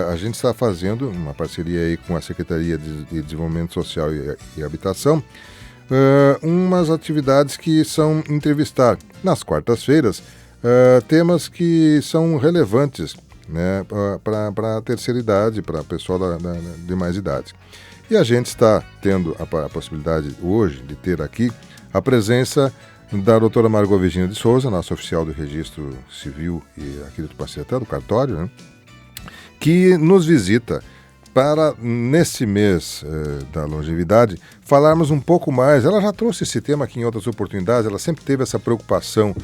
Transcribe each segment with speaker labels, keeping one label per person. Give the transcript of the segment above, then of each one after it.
Speaker 1: A gente está fazendo uma parceria aí com a Secretaria de Desenvolvimento Social e Habitação, umas atividades que são entrevistar nas quartas-feiras temas que são relevantes, né, para a terceira idade, para o pessoal de mais idade. E a gente está tendo a possibilidade hoje de ter aqui a presença da doutora Margot Virginia de Souza, nossa oficial do Registro Civil e aqui do Tupaciretã, do cartório, né, que nos visita para, nesse mês da longevidade, falarmos um pouco mais. Ela já trouxe esse tema aqui em outras oportunidades, ela sempre teve essa preocupação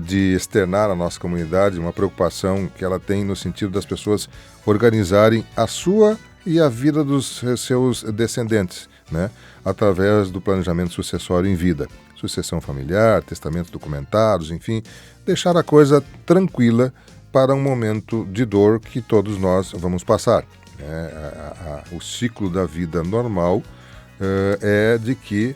Speaker 1: de externar a nossa comunidade, uma preocupação que ela tem no sentido das pessoas organizarem a sua e a vida dos seus descendentes, né, através do planejamento sucessório em vida. Sucessão familiar, testamentos documentados, enfim, deixar a coisa tranquila para um momento de dor que todos nós vamos passar. O ciclo da vida normal é de que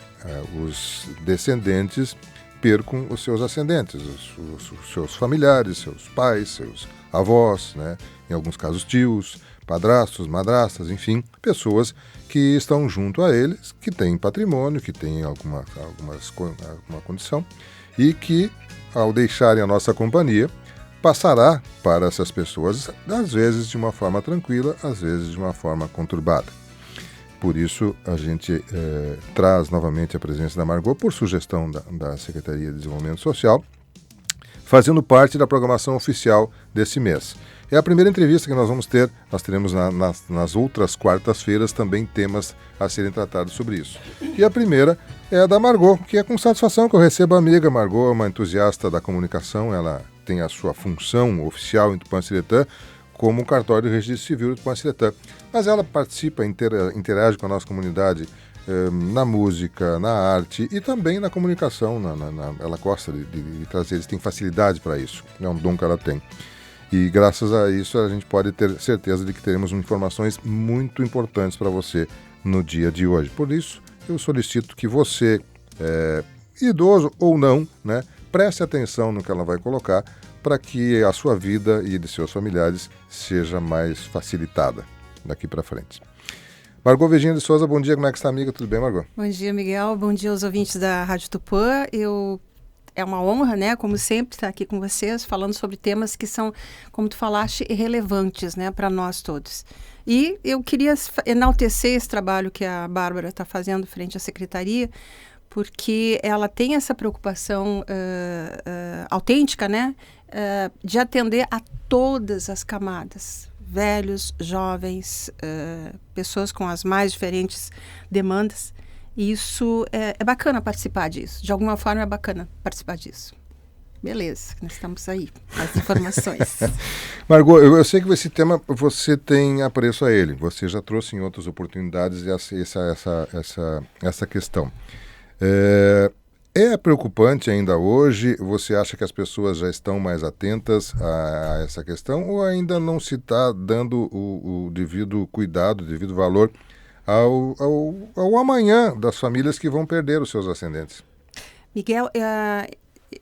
Speaker 1: os descendentes percam os seus ascendentes, os seus familiares, seus pais, seus avós, né? Em alguns casos tios, padrastos, madrastas, enfim, pessoas que estão junto a eles, que têm patrimônio, que têm alguma condição e que, ao deixarem a nossa companhia, passará para essas pessoas, às vezes de uma forma tranquila, às vezes de uma forma conturbada. Por isso, a gente traz novamente a presença da Margot, por sugestão da Secretaria de Desenvolvimento Social, fazendo parte da programação oficial desse mês. É a primeira entrevista que nós vamos ter, nós teremos nas outras quartas-feiras também temas a serem tratados sobre isso. E a primeira é a da Margot, que é com satisfação que eu recebo a amiga Margot, uma entusiasta da comunicação, ela tem a sua função oficial em Tupaciretã como cartório de registro civil de Tupaciretã. Mas ela participa, interage com a nossa comunidade na música, na arte e também na comunicação. Ela gosta de trazer, eles têm facilidade para isso, é um dom que ela tem. E graças a isso a gente pode ter certeza de que teremos informações muito importantes para você no dia de hoje. Por isso, eu solicito que você, idoso ou não, né, preste atenção no que ela vai colocar para que a sua vida e de seus familiares seja mais facilitada daqui para frente. Margot Virginia de Souza, bom dia, como é que está, amiga? Tudo bem, Margot?
Speaker 2: Bom dia, Miguel. Bom dia aos ouvintes da Rádio Tupã. É uma honra, né, como sempre, estar aqui com vocês, falando sobre temas que são, como tu falaste, relevantes, né, para nós todos. E eu queria enaltecer esse trabalho que a Bárbara está fazendo frente à Secretaria, porque ela tem essa preocupação autêntica, né, de atender a todas as camadas, velhos, jovens, pessoas com as mais diferentes demandas. E isso é bacana participar disso. De alguma forma é bacana participar disso. Beleza, nós estamos aí, as informações.
Speaker 1: Margot, eu sei que esse tema você tem apreço a ele. Você já trouxe em outras oportunidades essa questão. É preocupante ainda hoje? Você acha que as pessoas já estão mais atentas a essa questão ou ainda não se está dando o devido cuidado, o devido valor ao amanhã das famílias que vão perder os seus ascendentes?
Speaker 2: Miguel,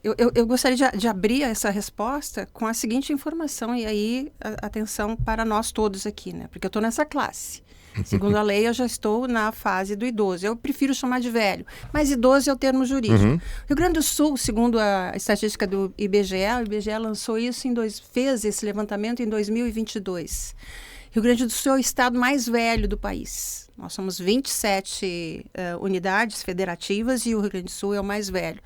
Speaker 2: eu gostaria de abrir essa resposta com a seguinte informação, e aí atenção para nós todos aqui, né? Porque eu estou nessa classe. Segundo a lei, eu já estou na fase do idoso. Eu prefiro chamar de velho, mas idoso é o termo jurídico.
Speaker 1: Uhum.
Speaker 2: Rio Grande do Sul, segundo a estatística do IBGE, o IBGE lançou isso fez esse levantamento em 2022. Rio Grande do Sul é o estado mais velho do país. Nós somos 27 unidades federativas e o Rio Grande do Sul é o mais velho.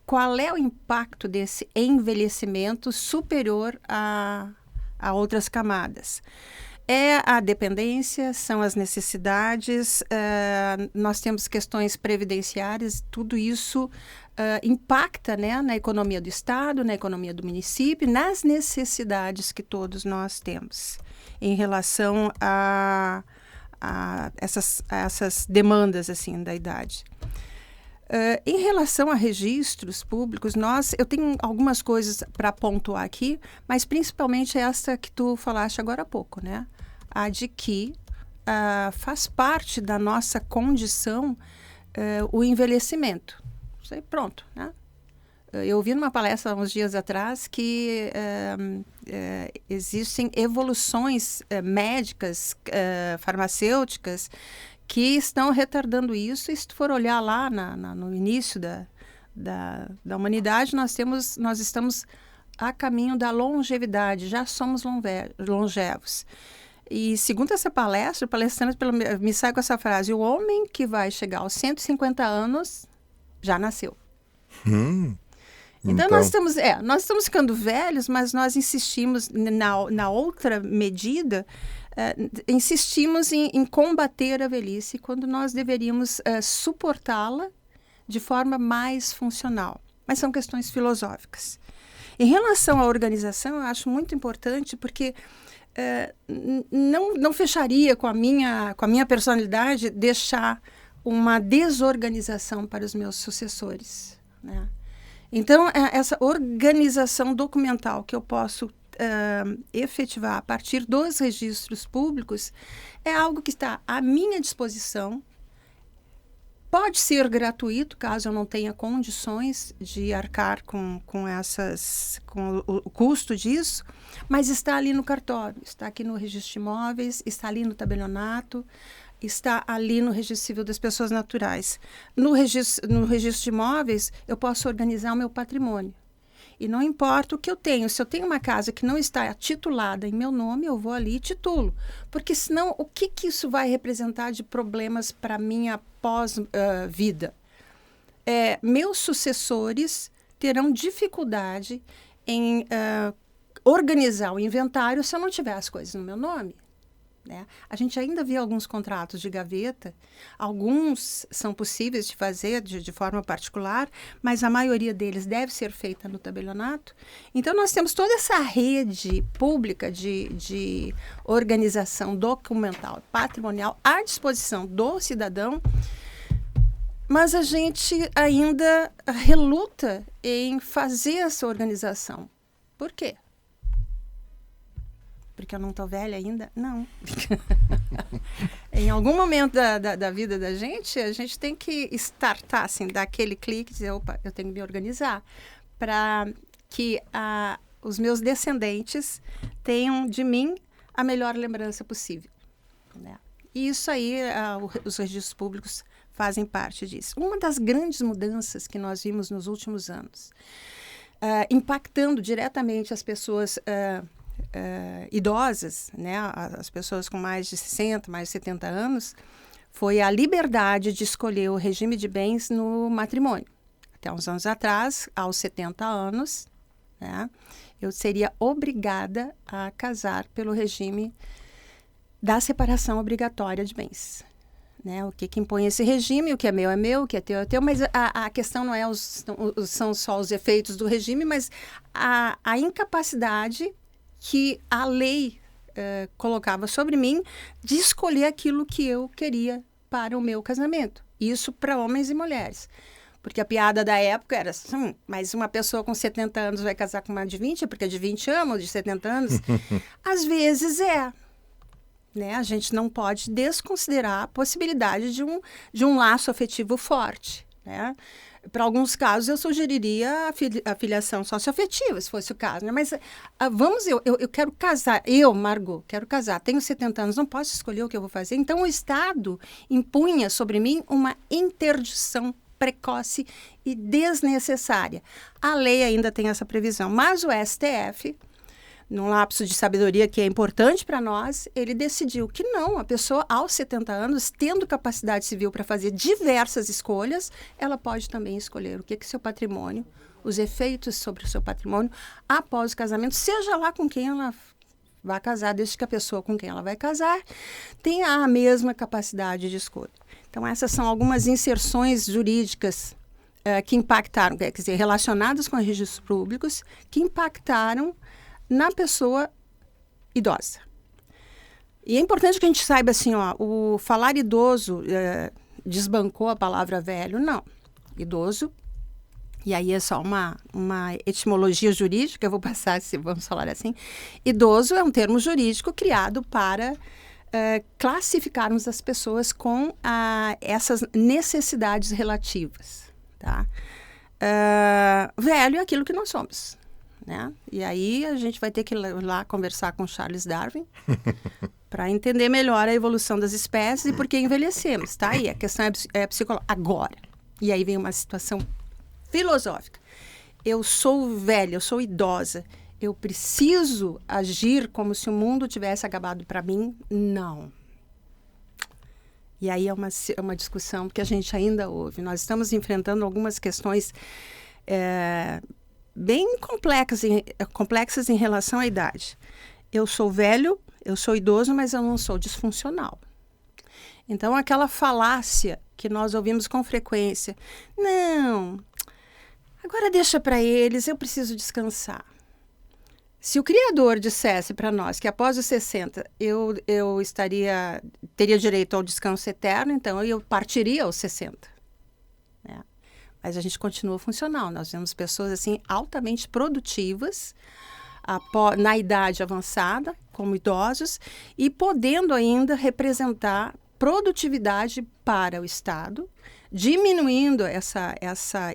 Speaker 2: Qual é o impacto desse envelhecimento superior a outras camadas? É a dependência, são as necessidades, nós temos questões previdenciárias, tudo isso impacta, né, na economia do estado, na economia do município, nas necessidades que todos nós temos em relação a essas demandas assim, da idade. Em relação a registros públicos, eu tenho algumas coisas para pontuar aqui, mas principalmente essa que tu falaste agora há pouco, né? A de que faz parte da nossa condição o envelhecimento. Isso aí, pronto, né? Eu ouvi numa palestra há uns dias atrás que existem evoluções médicas, farmacêuticas, que estão retardando isso. E se tu for olhar lá no início da humanidade, nós estamos a caminho da longevidade, já somos longevos. E segundo essa palestra, o palestrante me sai com essa frase: o homem que vai chegar aos 150 anos já nasceu. Então nós estamos ficando velhos, mas nós insistimos na outra medida, insistimos em combater a velhice, quando nós deveríamos suportá-la de forma mais funcional. Mas são questões filosóficas. Em relação à organização, eu acho muito importante, porque não fecharia com a minha personalidade deixar uma desorganização para os meus sucessores, né? Então, essa organização documental que eu posso efetivar a partir dos registros públicos é algo que está à minha disposição. Pode ser gratuito, caso eu não tenha condições de arcar com o custo disso, mas está ali no cartório, está aqui no registro de imóveis, está ali no tabelionato, está ali no registro civil das pessoas naturais. No registro de imóveis, eu posso organizar o meu patrimônio. E não importa o que eu tenho. Se eu tenho uma casa que não está titulada em meu nome, eu vou ali e titulo. Porque senão, o que isso vai representar de problemas para a minha pós-vida? Meus sucessores terão dificuldade em organizar o inventário se eu não tiver as coisas no meu nome, né? A gente ainda vê alguns contratos de gaveta, alguns são possíveis de fazer de forma particular, mas a maioria deles deve ser feita no tabelionato. Então, nós temos toda essa rede pública de organização documental, patrimonial, à disposição do cidadão, mas a gente ainda reluta em fazer essa organização. Por quê? Porque eu não estou velha ainda? Não. Em algum momento da vida da gente, a gente tem que startar, assim, dar aquele clique e dizer, opa, eu tenho que me organizar para que os meus descendentes tenham de mim a melhor lembrança possível, né? E isso aí, os registros públicos fazem parte disso. Uma das grandes mudanças que nós vimos nos últimos anos, impactando diretamente as pessoas idosas, né, as pessoas com mais de 60, mais de 70 anos, foi a liberdade de escolher o regime de bens no matrimônio. Até uns anos atrás, aos 70 anos, né, eu seria obrigada a casar pelo regime da separação obrigatória de bens, né? O que impõe esse regime? O que é meu, o que é teu, mas a questão não são só os efeitos do regime, mas a incapacidade que a lei colocava sobre mim de escolher aquilo que eu queria para o meu casamento. Isso para homens e mulheres. Porque a piada da época era assim, mas uma pessoa com 70 anos vai casar com uma de 20, porque a de 20 ama, de 70 anos. Às vezes né? A gente não pode desconsiderar a possibilidade de um laço afetivo forte, né? Para alguns casos, eu sugeriria a filiação socioafetiva, se fosse o caso, né? Mas eu quero casar, Margot, quero casar, tenho 70 anos, não posso escolher o que eu vou fazer. Então, o Estado impunha sobre mim uma interdição precoce e desnecessária. A lei ainda tem essa previsão, mas o STF, num lapso de sabedoria que é importante para nós, ele decidiu que não, a pessoa aos 70 anos, tendo capacidade civil para fazer diversas escolhas, ela pode também escolher o que seu patrimônio, os efeitos sobre o seu patrimônio após o casamento, seja lá com quem ela vai casar, desde que a pessoa com quem ela vai casar tenha a mesma capacidade de escolha. Então, essas são algumas inserções jurídicas que impactaram, quer dizer, relacionadas com registros públicos, que impactaram na pessoa idosa. E é importante que a gente saiba assim, o falar idoso desbancou a palavra velho, não. Idoso, e aí é só uma etimologia jurídica, eu vou passar, vamos falar assim. Idoso é um termo jurídico criado para classificarmos as pessoas com essas necessidades relativas, tá? velho é aquilo que nós somos, né? E aí a gente vai ter que ir lá conversar com Charles Darwin para entender melhor a evolução das espécies e por que envelhecemos, tá? E a questão é psicológica. Agora, e aí vem uma situação filosófica. Eu sou velha, eu sou idosa, eu preciso agir como se o mundo tivesse acabado para mim? Não. E aí é uma discussão que a gente ainda ouve. Nós estamos enfrentando algumas questões bem complexas em relação à idade. Eu sou velho, eu sou idoso, mas eu não sou disfuncional. Então, aquela falácia que nós ouvimos com frequência, não, agora deixa para eles, eu preciso descansar. Se o Criador dissesse para nós que após os 60 eu teria direito ao descanso eterno, então eu partiria aos 60. Né? Mas a gente continua funcional. Nós vemos pessoas assim altamente produtivas na idade avançada, como idosos, e podendo ainda representar produtividade para o Estado, diminuindo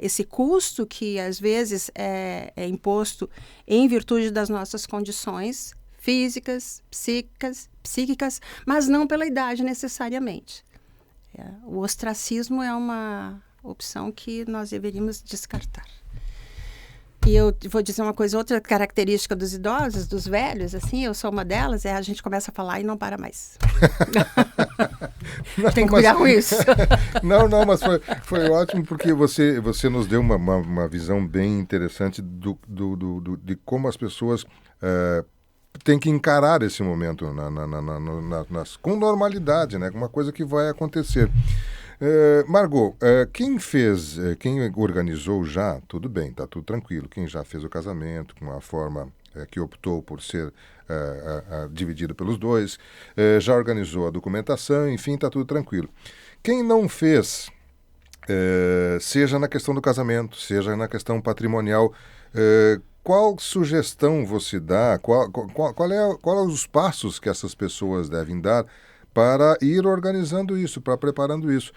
Speaker 2: esse custo que às vezes é imposto em virtude das nossas condições físicas, psíquicas, mas não pela idade necessariamente. O ostracismo é uma opção que nós deveríamos descartar. E eu vou dizer uma coisa, outra característica dos idosos, dos velhos, assim, eu sou uma delas, a gente começa a falar e não para mais.
Speaker 1: Não,
Speaker 2: tem que cuidar com isso.
Speaker 1: Não, mas foi ótimo porque você nos deu uma visão bem interessante de como as pessoas têm que encarar esse momento com normalidade, né? Uma coisa que vai acontecer. Margot, quem organizou já, tudo bem, está tudo tranquilo. Quem já fez o casamento com a forma que optou por ser dividido pelos dois, já organizou a documentação, enfim, está tudo tranquilo. Quem não fez, seja na questão do casamento, seja na questão patrimonial, qual sugestão você dá, qual os passos que essas pessoas devem dar para ir organizando isso, para preparando isso.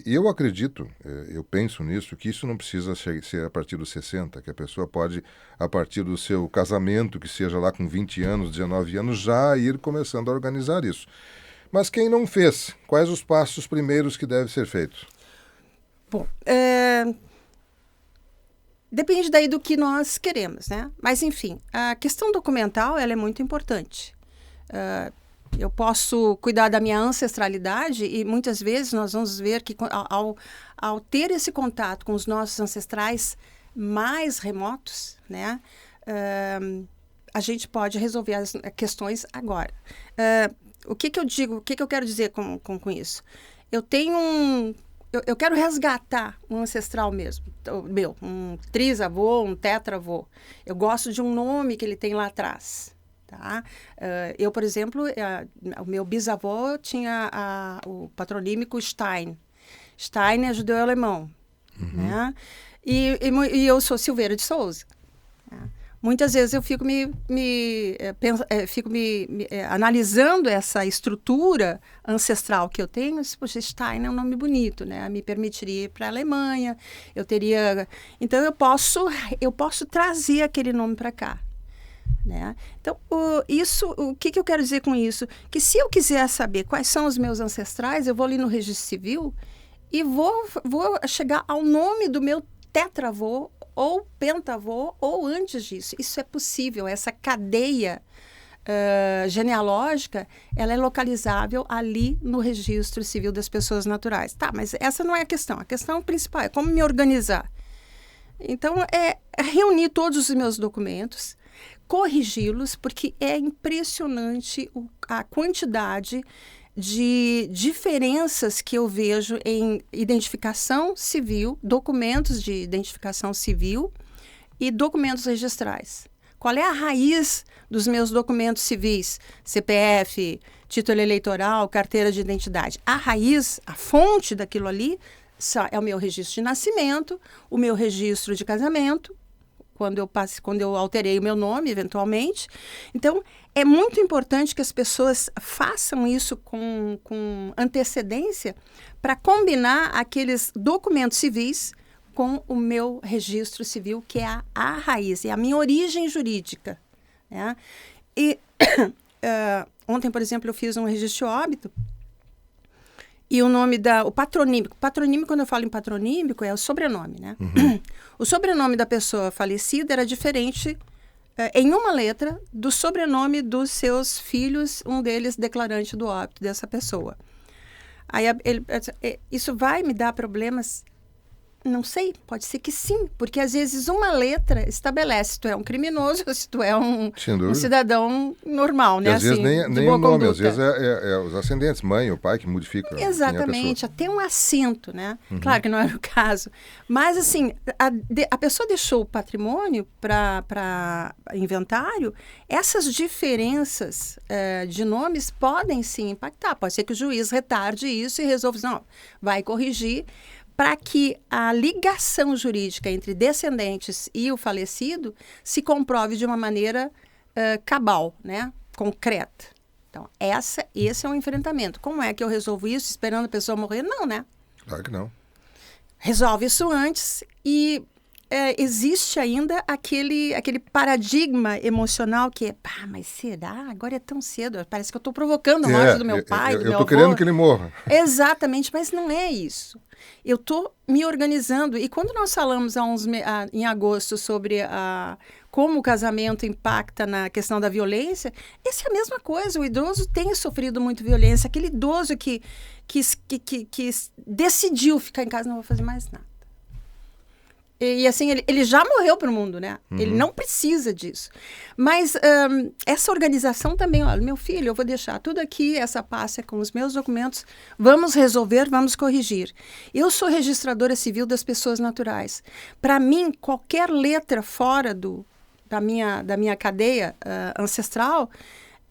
Speaker 1: Eu acredito, eu penso nisso, que isso não precisa ser a partir dos 60, que a pessoa pode, a partir do seu casamento, que seja lá com 20 anos, 19 anos, já ir começando a organizar isso. Mas quem não fez, quais os passos primeiros que devem ser feitos?
Speaker 2: Bom, depende daí do que nós queremos, né? Mas, enfim, a questão documental, ela é muito importante. Eu posso cuidar da minha ancestralidade e muitas vezes nós vamos ver que ao ter esse contato com os nossos ancestrais mais remotos, né, a gente pode resolver as questões agora. O que eu digo, o que eu quero dizer com isso? Eu tenho eu quero resgatar um ancestral mesmo, um trisavô, um tetravô. Eu gosto de um nome que ele tem lá atrás. Tá? Eu, por exemplo, o meu bisavô tinha o patronímico Stein. Stein é judeu-alemão. Uhum. Né? E eu sou Silveira de Souza. Né? Muitas vezes eu fico analisando essa estrutura ancestral que eu tenho. Poxa, Stein é um nome bonito, né? Me permitiria ir para a Alemanha. Então, eu posso trazer aquele nome para cá. Né? Então, o que eu quero dizer com isso? Que se eu quiser saber quais são os meus ancestrais, eu vou ali no registro civil e vou chegar ao nome do meu tetravô ou pentavô ou antes disso. Isso é possível. Essa cadeia genealógica, ela é localizável ali no registro civil das pessoas naturais. Tá, mas essa não é a questão. A questão principal é como me organizar. Então, é reunir todos os meus documentos, corrigi-los, porque é impressionante a quantidade de diferenças que eu vejo em identificação civil, documentos de identificação civil e documentos registrais. Qual é a raiz dos meus documentos civis? CPF, título eleitoral, carteira de identidade. A raiz, a fonte daquilo ali é o meu registro de nascimento, o meu registro de casamento, quando eu alterei o meu nome, eventualmente. Então, é muito importante que as pessoas façam isso com antecedência para combinar aqueles documentos civis com o meu registro civil, que é a raiz, é a minha origem jurídica, né? E ontem, por exemplo, eu fiz um registro de óbito e o nome o patronímico. Patronímico, quando eu falo em patronímico, é o sobrenome, né? O sobrenome da pessoa falecida era diferente em uma letra do sobrenome dos seus filhos, um deles declarante do óbito dessa pessoa. Aí isso vai me dar problemas? Não sei, pode ser que sim, porque às vezes uma letra estabelece se tu é um criminoso ou se tu é um cidadão normal, né?
Speaker 1: E às vezes
Speaker 2: assim,
Speaker 1: nem o nome, às vezes é os ascendentes, mãe ou pai que modifica.
Speaker 2: Exatamente, até um acento, né? Claro que não era o caso. Mas assim, a pessoa deixou o patrimônio para inventário, essas diferenças de nomes podem sim impactar. Pode ser que o juiz retarde isso e resolva, não, vai corrigir, para que a ligação jurídica entre descendentes e o falecido se comprove de uma maneira cabal, né? Concreta. Então, esse é um enfrentamento. Como é que eu resolvo isso esperando a pessoa morrer? Não, né?
Speaker 1: Claro que não.
Speaker 2: Resolve isso antes e existe ainda aquele paradigma emocional que é, mas será? Agora é tão cedo. Parece que eu estou provocando a morte do meu pai, do meu avô.
Speaker 1: Eu estou querendo que ele morra.
Speaker 2: Exatamente, mas não é isso. Eu estou me organizando. E quando nós falamos em agosto sobre como o casamento impacta na questão da violência, essa é a mesma coisa. O idoso tem sofrido muito violência. Aquele idoso que decidiu ficar em casa, não vou fazer mais nada. E assim, ele já morreu para o mundo, né? Ele não precisa disso. Mas essa organização também, olha, meu filho, eu vou deixar tudo aqui, essa pasta com os meus documentos, vamos resolver, vamos corrigir. Eu sou registradora civil das pessoas naturais. Para mim, qualquer letra fora da minha cadeia ancestral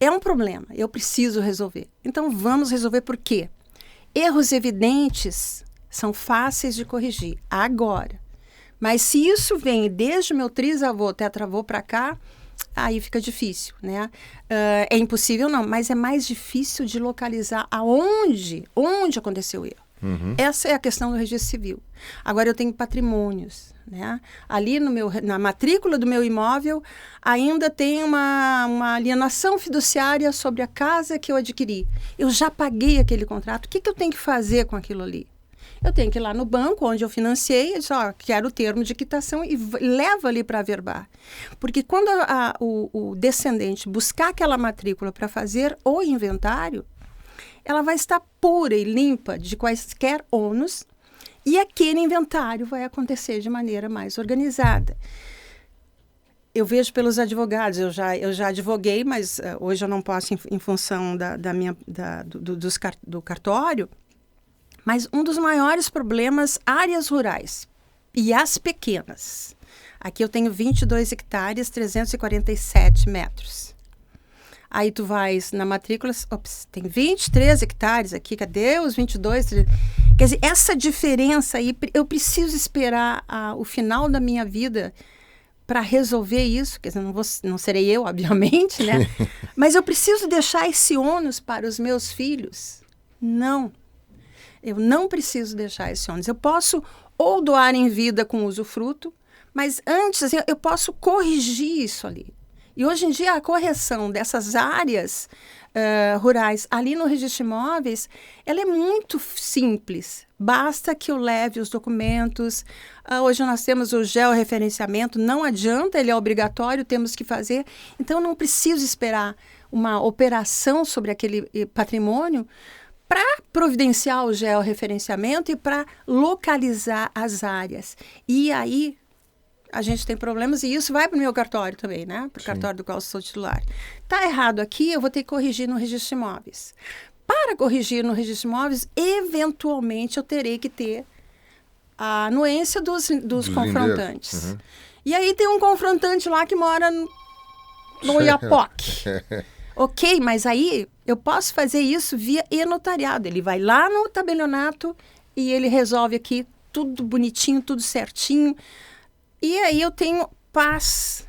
Speaker 2: é um problema. Eu preciso resolver. Então, vamos resolver por quê? Erros evidentes são fáceis de corrigir agora. Mas se isso vem desde o meu trisavô, tetravô para cá, aí fica difícil, né? É impossível não, mas é mais difícil de localizar onde aconteceu o erro. Essa é a questão do registro civil. Agora eu tenho patrimônios, né? Ali na matrícula do meu imóvel ainda tem uma alienação fiduciária sobre a casa que eu adquiri. Eu já paguei aquele contrato, o que eu tenho que fazer com aquilo ali? Eu tenho que ir lá no banco onde eu financiei e dizer, quero o termo de quitação e levo ali para averbar. Porque quando o descendente buscar aquela matrícula para fazer o inventário, ela vai estar pura e limpa de quaisquer ônus e aquele inventário vai acontecer de maneira mais organizada. Eu vejo pelos advogados, eu já advoguei, mas hoje eu não posso em função do cartório. Mas um dos maiores problemas, áreas rurais e as pequenas. Aqui eu tenho 22 hectares, 347 metros. Aí tu vais na matrícula, tem 23 hectares aqui, cadê os 22? Quer dizer, essa diferença aí, eu preciso esperar o final da minha vida para resolver isso. Quer dizer, não serei eu, obviamente, né? Mas eu preciso deixar esse ônus para os meus filhos? Não. Eu não preciso deixar esse ônus. Eu posso ou doar em vida com usufruto, mas antes assim, eu posso corrigir isso ali. E hoje em dia a correção dessas áreas rurais ali no registro de imóveis, ela é muito simples. Basta que eu leve os documentos. Hoje nós temos o georreferenciamento, não adianta, ele é obrigatório, temos que fazer. Então, eu não preciso esperar uma operação sobre aquele patrimônio para providenciar o georreferenciamento e para localizar as áreas. E aí, a gente tem problemas e isso vai para o meu cartório também, né? Para o cartório do qual sou titular. Está errado aqui, eu vou ter que corrigir no registro de imóveis. Para corrigir no registro de imóveis, eventualmente eu terei que ter a anuência dos confrontantes. E aí tem um confrontante lá que mora no Iapoque. Ok, mas aí eu posso fazer isso via e-notariado. Ele vai lá no tabelionato e ele resolve aqui tudo bonitinho, tudo certinho. E aí eu tenho paz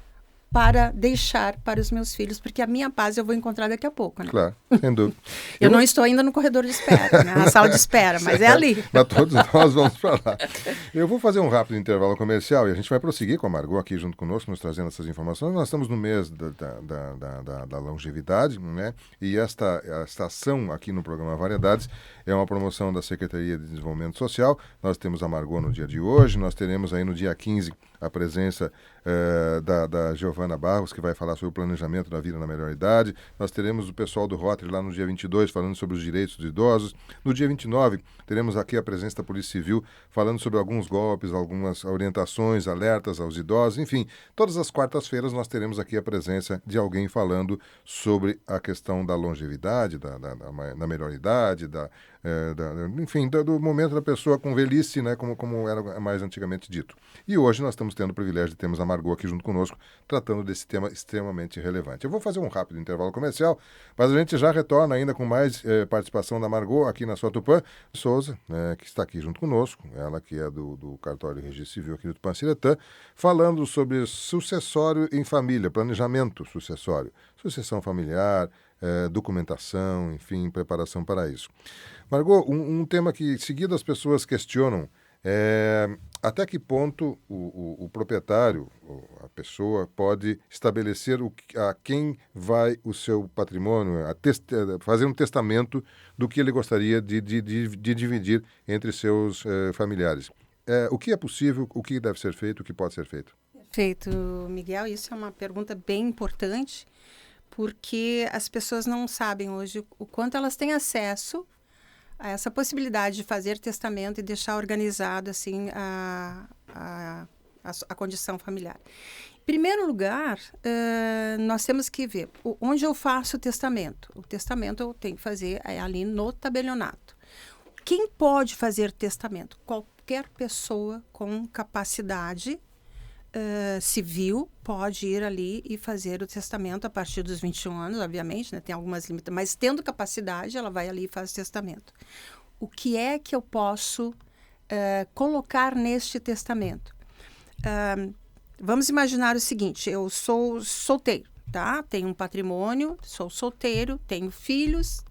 Speaker 2: para deixar para os meus filhos, porque a minha paz eu vou encontrar daqui a pouco, né?
Speaker 1: Claro, sem dúvida.
Speaker 2: Eu não estou ainda no corredor de espera, né? Na sala de espera, mas é ali.
Speaker 1: Mas todos nós vamos para lá. Eu vou fazer um rápido intervalo comercial e a gente vai prosseguir com a Margot aqui junto conosco, nos trazendo essas informações. Nós estamos no mês da longevidade, né? E esta ação aqui no programa Variedades é uma promoção da Secretaria de Desenvolvimento Social. Nós temos a Margot no dia de hoje, nós teremos aí no dia 15 a presença da Giovana Barros, que vai falar sobre o planejamento da vida na melhor idade. Nós teremos o pessoal do Rotary lá no dia 22 falando sobre os direitos dos idosos. No dia 29 teremos aqui a presença da Polícia Civil falando sobre alguns golpes, algumas orientações, alertas aos idosos. Enfim, todas as quartas-feiras nós teremos aqui a presença de alguém falando sobre a questão da longevidade, da melhor idade, enfim, do momento da pessoa com velhice, né, como era mais antigamente dito. E hoje nós estamos tendo o privilégio de termos a Margot aqui junto conosco, tratando desse tema extremamente relevante. Eu vou fazer um rápido intervalo comercial, mas a gente já retorna ainda com mais participação da Margot aqui na sua Tupã Souza, que está aqui junto conosco, ela que é do Cartório de Registro Civil aqui do Tupã-Ciretã, falando sobre sucessório em família, planejamento sucessório, sucessão familiar, documentação, enfim, preparação para isso. Margot, um tema que seguido as pessoas questionam até que ponto o proprietário, a pessoa, pode estabelecer a quem vai o seu patrimônio, fazer um testamento do que ele gostaria de dividir entre seus familiares. O que é possível, o que deve ser feito, o que pode ser feito?
Speaker 2: Perfeito, Miguel. Isso é uma pergunta bem importante, porque as pessoas não sabem hoje o quanto elas têm acesso a essa possibilidade de fazer testamento e deixar organizado assim a condição familiar. Em primeiro lugar, nós temos que ver onde eu faço o testamento. O testamento eu tenho que fazer ali no tabelionato. Quem pode fazer testamento? Qualquer pessoa com capacidade civil pode ir ali e fazer o testamento a partir dos 21 anos, obviamente, né? Tem algumas limitações, mas tendo capacidade, ela vai ali e faz o testamento. O que é que eu posso colocar neste testamento? Vamos imaginar o seguinte, eu sou solteiro, tá? Tenho um patrimônio, sou solteiro, tenho filhos,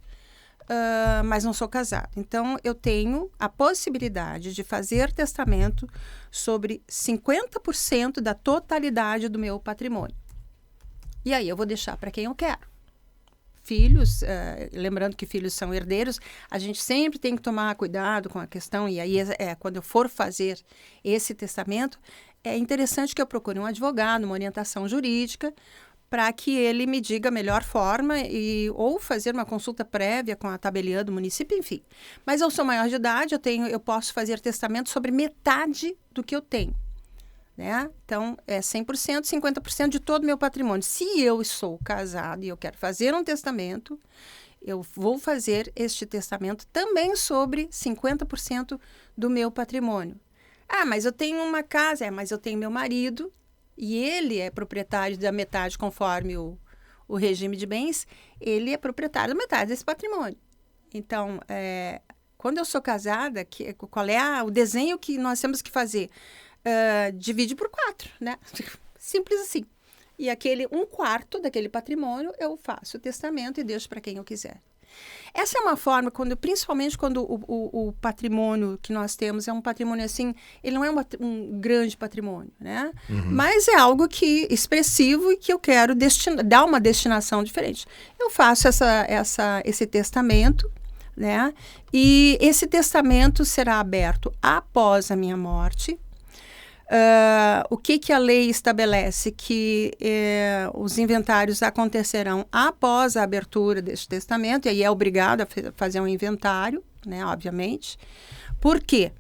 Speaker 2: mas não sou casado. Então, eu tenho a possibilidade de fazer testamento sobre 50% da totalidade do meu patrimônio. E aí, eu vou deixar para quem eu quero. Filhos, lembrando que filhos são herdeiros, a gente sempre tem que tomar cuidado com a questão, e aí, quando eu for fazer esse testamento, é interessante que eu procure um advogado, uma orientação jurídica, para que ele me diga a melhor forma ou fazer uma consulta prévia com a tabeliã do município, enfim. Mas eu sou maior de idade, eu posso fazer testamento sobre metade do que eu tenho, né? Então, é 100%, 50% de todo o meu patrimônio. Se eu sou casado e eu quero fazer um testamento, eu vou fazer este testamento também sobre 50% do meu patrimônio. Ah, mas eu tenho uma casa, mas eu tenho meu marido, e ele é proprietário da metade, conforme o regime de bens, ele é proprietário da metade desse patrimônio. Então, quando eu sou casada, qual é o desenho que nós temos que fazer? Divide por 4, né? Simples assim. E aquele 1/4 daquele patrimônio, eu faço o testamento e deixo para quem eu quiser. Essa é uma forma, principalmente quando o patrimônio que nós temos é um patrimônio assim, ele não é um grande patrimônio, né? Uhum. Mas é algo expressivo e que eu quero dar uma destinação diferente. Eu faço esse testamento, né? E esse testamento será aberto após a minha morte. O que a lei estabelece? Que os inventários acontecerão após a abertura deste testamento, e aí é obrigado a fazer um inventário, né, obviamente. Por quê?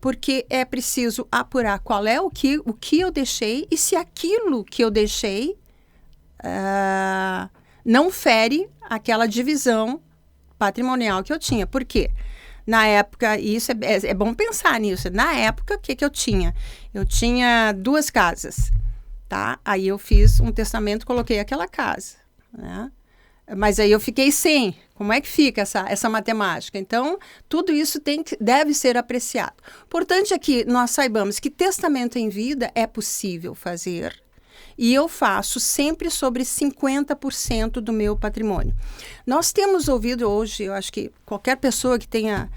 Speaker 2: Porque é preciso apurar qual é o que eu deixei e se aquilo que eu deixei não fere aquela divisão patrimonial que eu tinha. Por quê? Na época, e isso é bom pensar nisso, na época, o que eu tinha? Eu tinha 2 casas, tá? Aí eu fiz um testamento, coloquei aquela casa, né? Mas aí eu fiquei sem. Como é que fica essa matemática? Então, tudo isso deve ser apreciado. Importante é que nós saibamos que testamento em vida é possível fazer e eu faço sempre sobre 50% do meu patrimônio. Nós temos ouvido hoje, eu acho que qualquer pessoa que tenha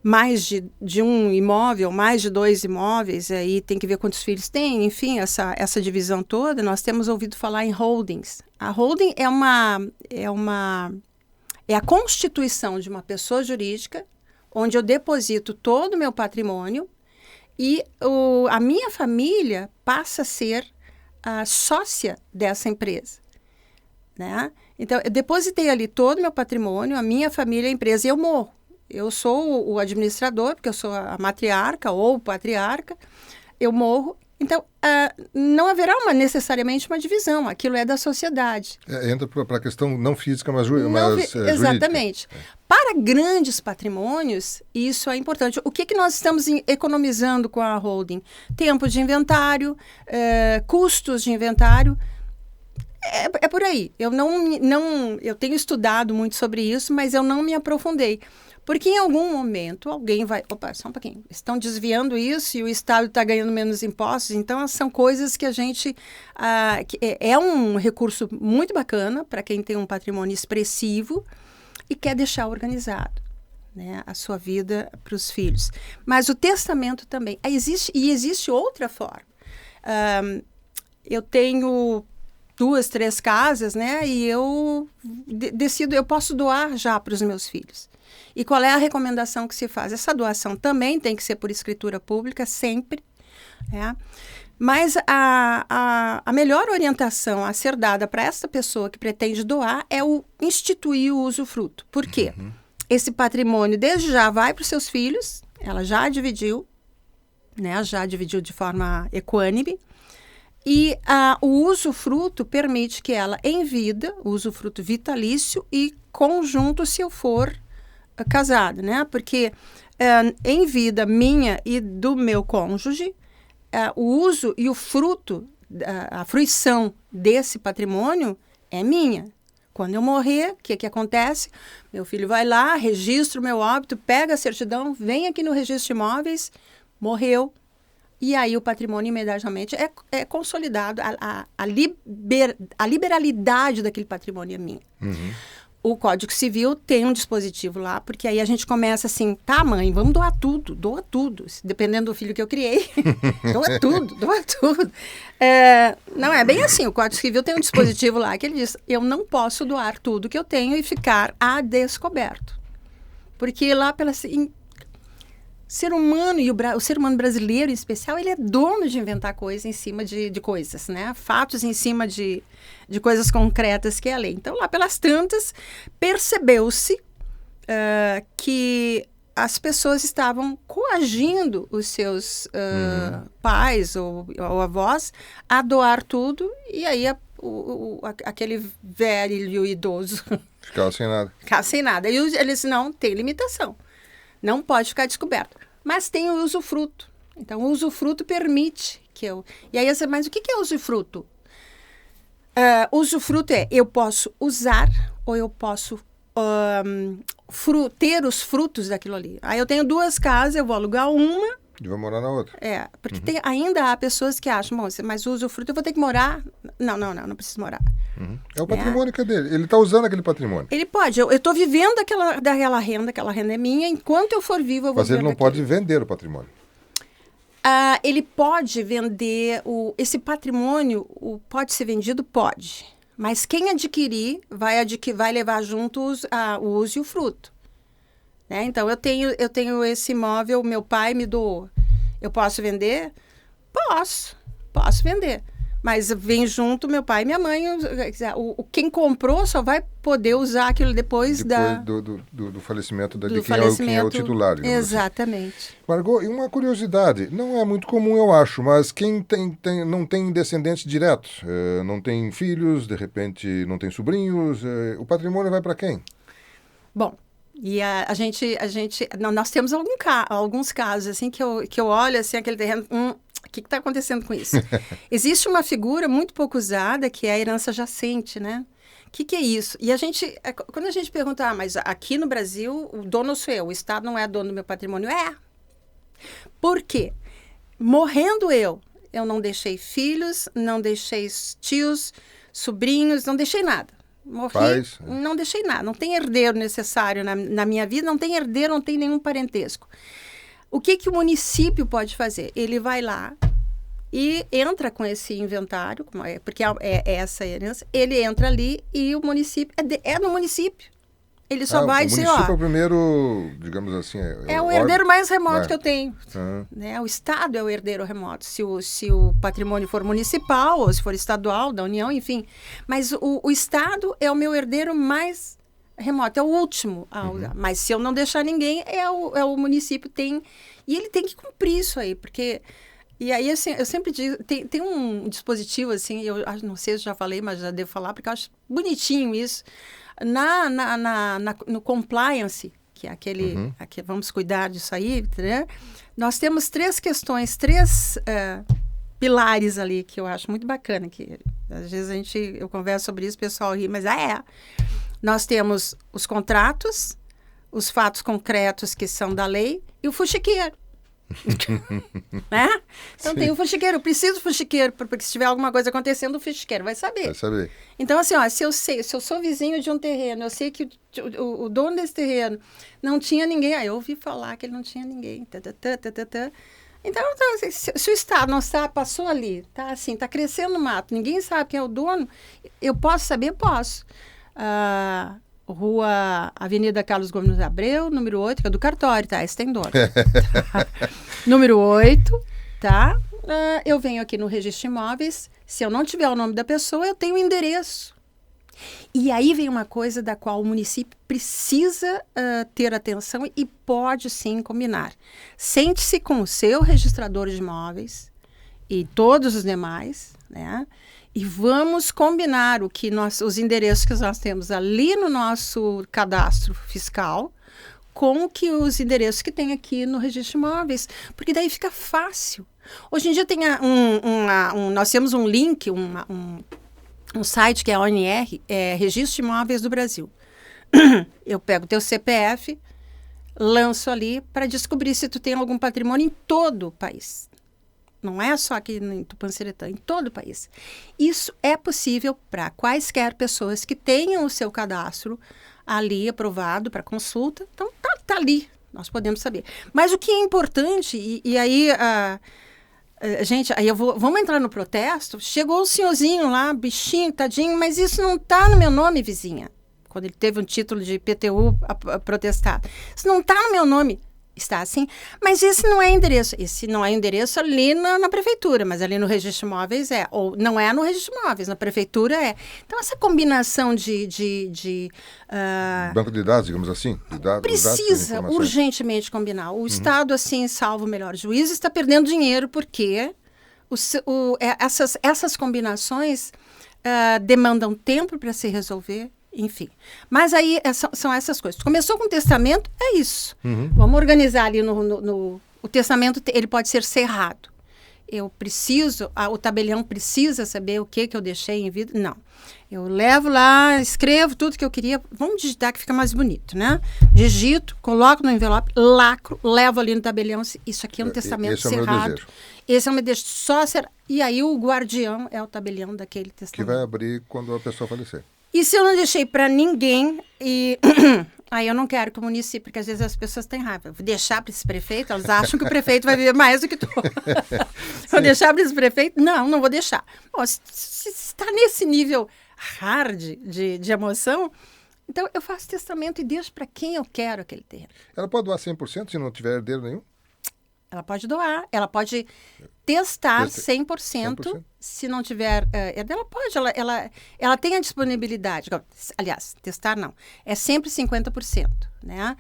Speaker 2: mais de um imóvel, mais de 2 imóveis, aí tem que ver quantos filhos tem, enfim, essa divisão toda, nós temos ouvido falar em holdings. A holding é a constituição de uma pessoa jurídica, onde eu deposito todo o meu patrimônio e a minha família passa a ser a sócia dessa empresa, né? Então, eu depositei ali todo o meu patrimônio, a minha família, a empresa, e eu morro. Eu sou o administrador, porque eu sou a matriarca ou o patriarca, eu morro. Então, não haverá necessariamente uma divisão, aquilo é da sociedade.
Speaker 1: Entra para a questão não física, mas jurídica.
Speaker 2: Exatamente. Para grandes patrimônios, isso é importante. O que nós estamos economizando com a holding? Tempo de inventário, custos de inventário. É por aí. Eu tenho estudado muito sobre isso, mas eu não me aprofundei. Porque em algum momento alguém vai... Opa, só um pouquinho. Estão desviando isso e o Estado está ganhando menos impostos. Então, são coisas que a gente... é um recurso muito bacana para quem tem um patrimônio expressivo e quer deixar organizado, né, a sua vida para os filhos. Mas o testamento também. Existe outra forma. Eu tenho 2, 3 casas, né? E eu decido... Eu posso doar já para os meus filhos. E qual é a recomendação que se faz? Essa doação também tem que ser por escritura pública, sempre, né? Mas a melhor orientação a ser dada para essa pessoa que pretende doar é instituir o usufruto. Por quê? Esse patrimônio, desde já, vai para os seus filhos, ela já dividiu, né? Já dividiu de forma equânime, e o usufruto permite que ela, em vida, o usufruto vitalício e conjunto, se eu for casado, né? Porque em vida minha e do meu cônjuge, o uso e o fruto, a fruição desse patrimônio é minha. Quando eu morrer, o que acontece? Meu filho vai lá, registra o meu óbito, pega a certidão, vem aqui no registro de imóveis, morreu, e aí o patrimônio imediatamente é consolidado, a liberalidade daquele patrimônio é minha. O Código Civil tem um dispositivo lá, porque aí a gente começa assim, tá, mãe, vamos doar tudo, doa tudo. Dependendo do filho que eu criei, doa tudo, doa tudo. Não é bem assim, o Código Civil tem um dispositivo lá que ele diz, eu não posso doar tudo que eu tenho e ficar a descoberto. Porque lá ser humano, e o ser humano brasileiro em especial, ele é dono de inventar coisas em cima de coisas, né? Fatos em cima de coisas concretas que é a lei. Então, lá pelas tantas, percebeu-se que as pessoas estavam coagindo os seus pais ou avós a doar tudo, e aí aquele velho idoso
Speaker 1: ficava sem nada.
Speaker 2: Ficava sem nada. E eles não têm limitação. Não pode ficar descoberto. Mas tem o usufruto. Então, o usufruto permite que eu... E aí, mas o que é usufruto? Usufruto eu posso usar ou eu posso ter os frutos daquilo ali. Aí eu tenho 2 casas, eu vou alugar uma...
Speaker 1: E vai morar na outra.
Speaker 2: Porque ainda há pessoas que acham, mas o usufruto eu vou ter que morar... Não preciso morar.
Speaker 1: É o patrimônio que é dele. Ele está usando aquele patrimônio.
Speaker 2: Ele pode. Eu estou vivendo daquela renda é minha. Enquanto eu for vivo, eu vou
Speaker 1: Mas ele não pode vender o patrimônio.
Speaker 2: Ele pode vender... Esse patrimônio pode ser vendido? Pode. Mas quem adquirir vai levar juntos o uso e o fruto. Né? Então, eu tenho esse imóvel, meu pai me doou. Eu posso vender? Posso vender. Mas vem junto meu pai e minha mãe. Quem comprou só vai poder usar aquilo depois
Speaker 1: do falecimento quem é o titular.
Speaker 2: Exatamente.
Speaker 1: Assim. Margot, e uma curiosidade, não é muito comum, eu acho, mas quem não tem descendentes diretos, não tem filhos, de repente não tem sobrinhos, o patrimônio vai para quem?
Speaker 2: Bom, e nós temos alguns casos assim que eu olho assim, aquele terreno... O que está acontecendo com isso? Existe uma figura muito pouco usada, que é a herança jacente, né? O que é isso? E quando a gente pergunta, mas aqui no Brasil, o dono sou eu, o Estado não é dono do meu patrimônio. Por quê? Morrendo eu, eu não deixei filhos, não deixei tios, sobrinhos, não deixei nada. Morri, não deixei nada. Não tem herdeiro necessário na minha vida, não tem herdeiro, não tem nenhum parentesco. O que o município pode fazer? Ele vai lá e entra com esse inventário, porque é essa herança, ele entra ali e o município, é do município. Ele só vai dizer,
Speaker 1: o município é o primeiro, digamos assim...
Speaker 2: É o herdeiro mais remoto que eu tenho. Né? O Estado é o herdeiro remoto. Se o patrimônio for municipal, ou se for estadual, da União, enfim. Mas o Estado é o meu herdeiro mais remoto, é o último. Mas se eu não deixar ninguém, é o município tem... E ele tem que cumprir isso aí, porque... E aí, assim, eu sempre digo, tem um dispositivo, assim, eu não sei se eu já falei, mas já devo falar, porque eu acho bonitinho isso. No compliance, que é aquele vamos cuidar disso aí, né? Nós temos 3 questões, 3 pilares ali que eu acho muito bacana, que às vezes eu converso sobre isso, o pessoal ri, mas nós temos os contratos, os fatos concretos que são da lei e o fuxiqueiro. Né? Então tem o fuxiqueiro, eu preciso do fuxiqueiro, porque se tiver alguma coisa acontecendo, o fuxiqueiro vai saber. Então, assim, se eu sou vizinho de um terreno, eu sei que o dono desse terreno não tinha ninguém, eu ouvi falar que ele não tinha ninguém. Então, se o Estado não sabe, passou ali, tá assim, tá crescendo o mato, ninguém sabe quem é o dono, eu posso saber? Posso. Rua Avenida Carlos Gomes Abreu, número 8, que é do cartório, tá? Esse tem dono. Tá? Número 8, tá? Eu venho aqui no registro de imóveis. Se eu não tiver o nome da pessoa, eu tenho o endereço. E aí vem uma coisa da qual o município precisa ter atenção e pode sim combinar. Sente-se com o seu registrador de imóveis e todos os demais, né? E vamos combinar os endereços que nós temos ali no nosso cadastro fiscal com os endereços que tem aqui no registro de imóveis, porque daí fica fácil. Hoje em dia tem nós temos um link, um site que é a ONR, Registro de Imóveis do Brasil. Eu pego o teu CPF, lanço ali para descobrir se tu tem algum patrimônio em todo o país. Não é só aqui em Tupã-Seretã, em todo o país. Isso é possível para quaisquer pessoas que tenham o seu cadastro ali aprovado para consulta. Então, tá ali, nós podemos saber. Mas o que é importante, e aí, gente, aí vamos entrar no protesto, chegou o senhorzinho lá, bichinho, tadinho, mas isso não está no meu nome, vizinha. Quando ele teve um título de IPTU a protestar. Isso não está no meu nome. Está assim, mas esse não é endereço. Esse não é endereço ali na prefeitura, mas ali no registro de imóveis é. Ou não é no registro de imóveis, na prefeitura é. Então, essa combinação
Speaker 1: banco de dados, digamos assim?
Speaker 2: Precisa urgentemente combinar. O Estado, assim, salvo o melhor juízo, está perdendo dinheiro porque essas combinações demandam tempo para se resolver. Enfim, mas aí são essas coisas. Começou com o testamento, é isso. Vamos organizar ali o testamento, ele pode ser cerrado. O tabelião precisa saber o que eu deixei em vida. Não, eu levo lá, escrevo tudo que eu queria. Vamos digitar que fica mais bonito, né? Digito, coloco no envelope, lacro, levo ali no tabelião. Isso aqui é um testamento cerrado. Esse é o meu desejo. E aí o guardião é o tabelião daquele testamento.
Speaker 1: Que vai abrir quando a pessoa falecer.
Speaker 2: E se eu não deixei para ninguém, aí eu não quero que o município, porque às vezes as pessoas têm raiva. Vou deixar para esse prefeito, elas acham que o prefeito vai viver mais do que tu. Vou deixar para esse prefeito? Não vou deixar. Bom, se está nesse nível hard de emoção, então eu faço testamento e deixo para quem eu quero aquele terreno.
Speaker 1: Ela pode doar 100% se não tiver herdeiro nenhum?
Speaker 2: Ela pode doar, ela pode testar 100%. Se não tiver, ela pode, ela tem a disponibilidade. Aliás, testar não, é sempre 50%, né?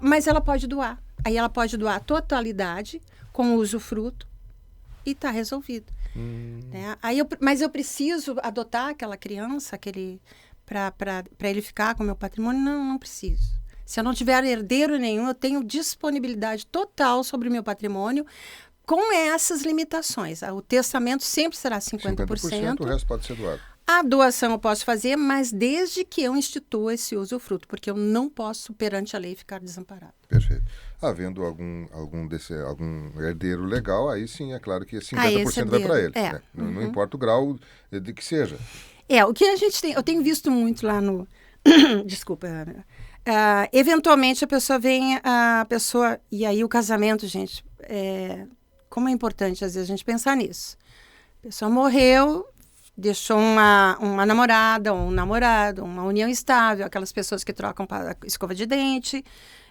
Speaker 2: Mas ela pode doar. Aí ela pode doar a totalidade com o usufruto e está resolvido. Né? Mas eu preciso adotar aquela criança, para ele ficar com o meu patrimônio? Não preciso. Se eu não tiver herdeiro nenhum, eu tenho disponibilidade total sobre o meu patrimônio com essas limitações. O testamento sempre será 50%.
Speaker 1: O resto pode ser doado.
Speaker 2: A doação eu posso fazer, mas desde que eu institua esse usufruto, porque eu não posso, perante a lei, ficar desamparado.
Speaker 1: Perfeito. Havendo algum herdeiro legal, aí sim, é claro que 50% vai para ele. Né? Não importa o grau de que seja.
Speaker 2: O que a gente tem... Eu tenho visto muito lá no... Desculpa. Eventualmente, a pessoa... E aí, o casamento, gente... como é importante, às vezes, a gente pensar nisso. A pessoa morreu... Deixou uma namorada, ou um namorado, uma união estável, aquelas pessoas que trocam para escova de dente,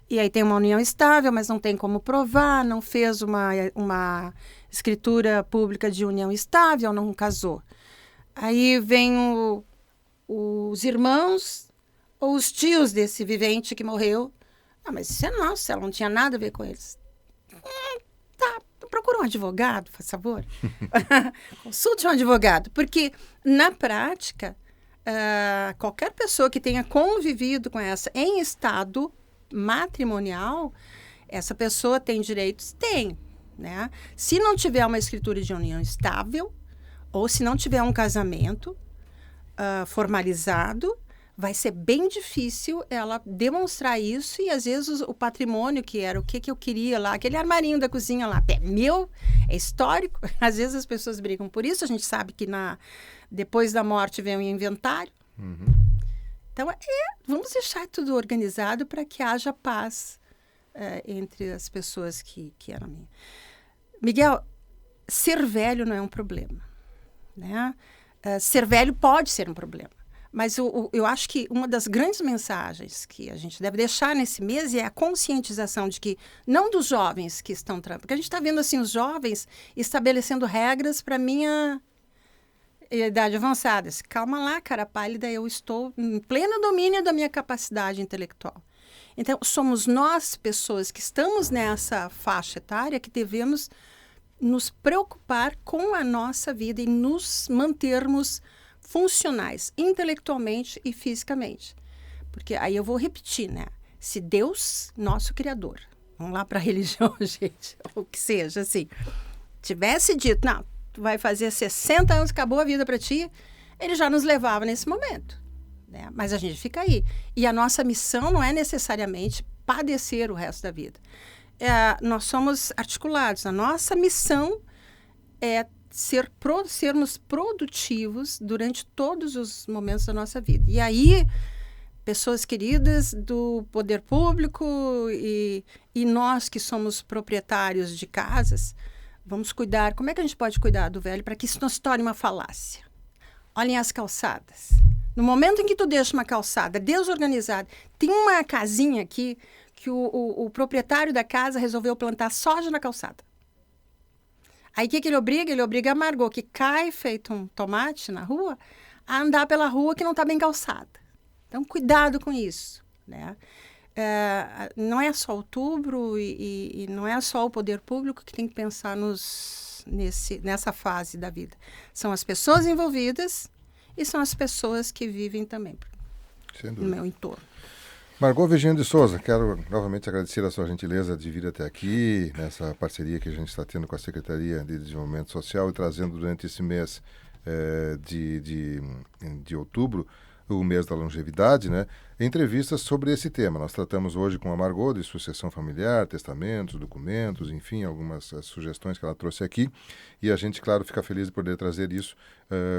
Speaker 2: e aí tem uma união estável, mas não tem como provar, não fez uma escritura pública de união estável, não casou. Aí vem os irmãos ou os tios desse vivente que morreu. Mas isso é nosso, ela não tinha nada a ver com eles. Tá. Procura um advogado, por favor. Consulte um advogado. Porque, na prática, qualquer pessoa que tenha convivido com essa em estado matrimonial, essa pessoa tem direitos? Tem. Né? Se não tiver uma escritura de união estável, ou se não tiver um casamento formalizado, vai ser bem difícil ela demonstrar isso, e às vezes o patrimônio, que era o que eu queria lá, aquele armarinho da cozinha lá, é histórico, às vezes as pessoas brigam por isso, a gente sabe que depois da morte vem o inventário. Então, vamos deixar tudo organizado para que haja paz entre as pessoas que eram minhas. Miguel, ser velho não é um problema, né? Ser velho pode ser um problema. Mas eu acho que uma das grandes mensagens que a gente deve deixar nesse mês é a conscientização de que, não dos jovens que estão... Porque a gente está vendo assim, os jovens estabelecendo regras para a minha idade avançada. Calma lá, cara pálida, eu estou em pleno domínio da minha capacidade intelectual. Então, somos nós, pessoas que estamos nessa faixa etária, que devemos nos preocupar com a nossa vida e nos mantermos funcionais, intelectualmente e fisicamente. Porque aí eu vou repetir, né? Se Deus, nosso Criador, vamos lá para a religião, gente, ou que seja, assim, tivesse dito, não, tu vai fazer 60 anos, acabou a vida para ti, ele já nos levava nesse momento. Né? Mas a gente fica aí. E a nossa missão não é necessariamente padecer o resto da vida. Nós somos articulados. A nossa missão é sermos produtivos durante todos os momentos da nossa vida. E aí, pessoas queridas do poder público e nós que somos proprietários de casas, vamos cuidar. Como é que a gente pode cuidar do velho para que isso não se torne uma falácia? Olhem as calçadas. No momento em que tu deixa uma calçada desorganizada, tem uma casinha aqui que o proprietário da casa resolveu plantar soja na calçada. Aí o que ele obriga? Ele obriga a Margot, que cai feito um tomate na rua, a andar pela rua que não está bem calçada. Então, cuidado com isso. Né? Não é só outubro e não é só o poder público que tem que pensar nessa fase da vida. São as pessoas envolvidas e são as pessoas que vivem também no meu entorno.
Speaker 1: Margot Virgínio de Souza, quero novamente agradecer a sua gentileza de vir até aqui, nessa parceria que a gente está tendo com a Secretaria de Desenvolvimento Social e trazendo durante esse mês de outubro, o mês da longevidade, né? Entrevistas sobre esse tema. Nós tratamos hoje com a Margot de sucessão familiar, testamentos, documentos, enfim, algumas sugestões que ela trouxe aqui. E a gente, claro, fica feliz de poder trazer isso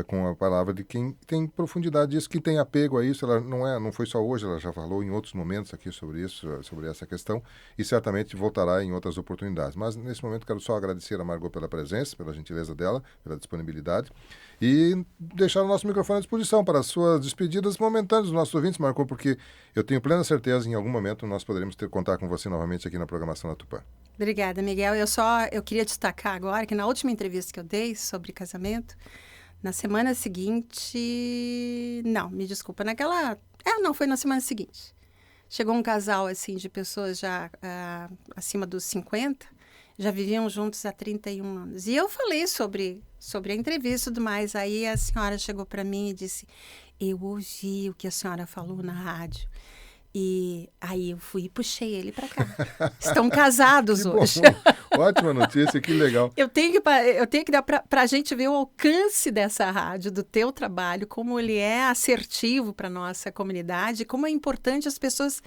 Speaker 1: com a palavra de quem tem profundidade disso, que tem apego a isso. Ela não foi só hoje, ela já falou em outros momentos aqui sobre isso, sobre essa questão, e certamente voltará em outras oportunidades. Mas, nesse momento, quero só agradecer a Margot pela presença, pela gentileza dela, pela disponibilidade, e deixar o nosso microfone à disposição para as suas despedidas momentâneas dos nossos ouvintes, Margot, porque eu tenho plena certeza em algum momento nós poderemos contar com você novamente aqui na programação da Tupã.
Speaker 2: Obrigada, Miguel. Eu queria destacar agora que na última entrevista que eu dei sobre casamento, na semana seguinte... Não, me desculpa, foi na semana seguinte. Chegou um casal, assim, de pessoas já acima dos 50, já viviam juntos há 31 anos. E eu falei sobre a entrevista e tudo mais. Aí a senhora chegou para mim e disse: eu ouvi o que a senhora falou na rádio. E aí eu fui e puxei ele para cá. Estão casados hoje.
Speaker 1: Ótima notícia, que legal.
Speaker 2: Eu tenho que dar para a gente ver o alcance dessa rádio, do teu trabalho, como ele é assertivo para a nossa comunidade, como é importante as pessoas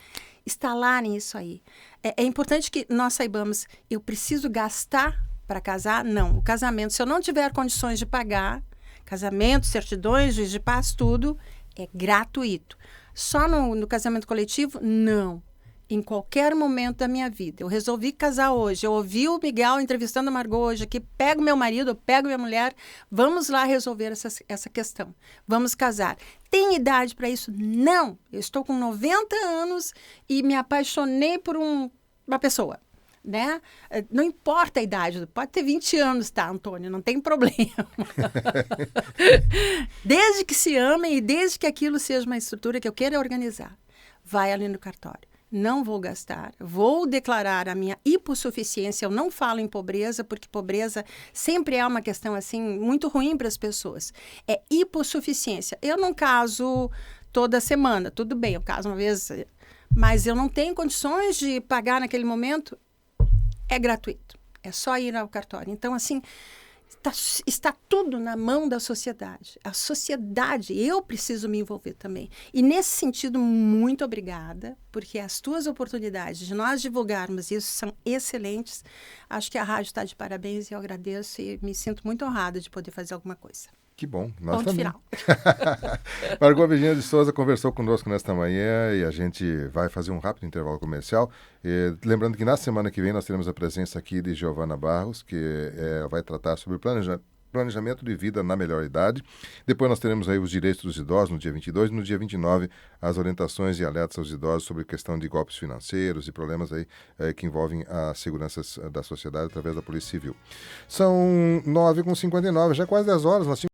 Speaker 2: instalarem isso aí. É importante que nós saibamos, eu preciso gastar para casar? Não. O casamento, se eu não tiver condições de pagar, casamento, certidões, juiz de paz, tudo é gratuito. Só no casamento coletivo? Não. Em qualquer momento da minha vida. Eu resolvi casar hoje. Eu ouvi o Miguel entrevistando a Margot hoje aqui. Pego meu marido, eu pego minha mulher. Vamos lá resolver essa questão. Vamos casar. Tem idade para isso? Não. Eu estou com 90 anos e me apaixonei por uma pessoa. Né? Não importa a idade, pode ter 20 anos, tá, Antônio? Não tem problema. Desde que se amem e desde que aquilo seja uma estrutura que eu queira organizar, vai ali no cartório. Não vou gastar, vou declarar a minha hipossuficiência. Eu não falo em pobreza, porque pobreza sempre é uma questão assim muito ruim para as pessoas. É hipossuficiência. Eu não caso toda semana, tudo bem, eu caso uma vez, mas eu não tenho condições de pagar naquele momento. É gratuito, é só ir ao cartório. Então, assim, está tudo na mão da sociedade. A sociedade, eu preciso me envolver também. E, nesse sentido, muito obrigada, porque as tuas oportunidades de nós divulgarmos isso são excelentes. Acho que a rádio está de parabéns e eu agradeço e me sinto muito honrada de poder fazer alguma coisa.
Speaker 1: Que bom, nós
Speaker 2: Ponto
Speaker 1: também.
Speaker 2: final.
Speaker 1: Margot Virginia de Souza conversou conosco nesta manhã e a gente vai fazer um rápido intervalo comercial. Lembrando que na semana que vem nós teremos a presença aqui de Giovana Barros, que vai tratar sobre planejamento de vida na melhor idade. Depois nós teremos aí os direitos dos idosos no dia 22 e no dia 29 as orientações e alertas aos idosos sobre questão de golpes financeiros e problemas aí que envolvem a segurança da sociedade através da Polícia Civil. São 9h59, já quase 10 horas, nós tínhamos